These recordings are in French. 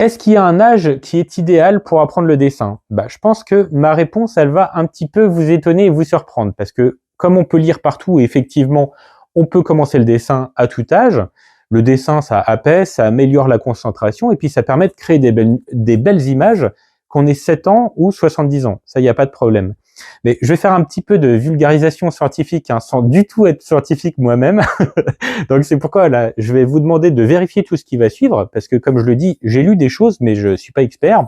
Est-ce qu'il y a un âge qui est idéal pour apprendre le dessin? Bah, je pense que ma réponse, elle va un petit peu vous étonner et vous surprendre parce que comme on peut lire partout, effectivement, on peut commencer le dessin à tout âge. Le dessin, ça apaise, ça améliore la concentration et puis ça permet de créer des belles images qu'on ait 7 ans ou 70 ans. Ça, il n'y a pas de problème. Mais je vais faire un petit peu de vulgarisation scientifique, hein, sans du tout être scientifique moi-même. Donc c'est pourquoi là, je vais vous demander de vérifier tout ce qui va suivre, parce que comme je le dis, j'ai lu des choses, mais je suis pas expert.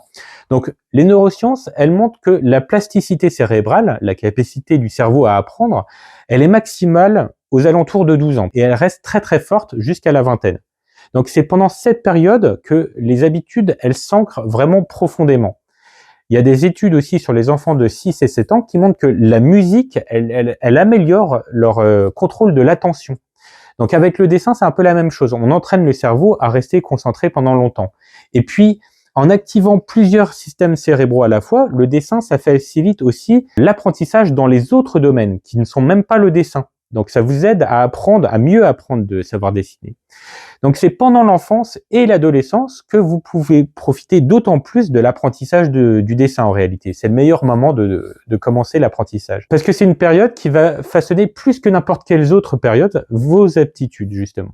Donc les neurosciences, elles montrent que la plasticité cérébrale, la capacité du cerveau à apprendre, elle est maximale aux alentours de 12 ans, et elle reste très très forte jusqu'à la vingtaine. Donc c'est pendant cette période que les habitudes, elles s'ancrent vraiment profondément. Il y a des études aussi sur les enfants de 6 et 7 ans qui montrent que la musique, elle améliore leur contrôle de l'attention. Donc avec le dessin, c'est un peu la même chose. On entraîne le cerveau à rester concentré pendant longtemps. Et puis, en activant plusieurs systèmes cérébraux à la fois, le dessin, ça facilite aussi l'apprentissage dans les autres domaines qui ne sont même pas le dessin. Donc ça vous aide à apprendre, à mieux apprendre de savoir dessiner. Donc c'est pendant l'enfance et l'adolescence que vous pouvez profiter d'autant plus de l'apprentissage du dessin en réalité. C'est le meilleur moment de commencer l'apprentissage. Parce que c'est une période qui va façonner plus que n'importe quelle autre période vos aptitudes justement.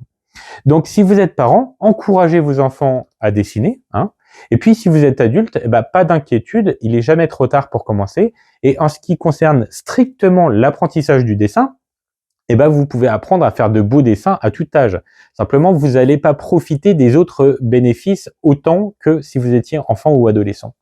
Donc si vous êtes parent, encouragez vos enfants à dessiner, hein. Et puis si vous êtes adulte, eh ben, pas d'inquiétude, il est jamais trop tard pour commencer. Et en ce qui concerne strictement l'apprentissage du dessin, eh ben, vous pouvez apprendre à faire de beaux dessins à tout âge. Simplement, vous n'allez pas profiter des autres bénéfices autant que si vous étiez enfant ou adolescent.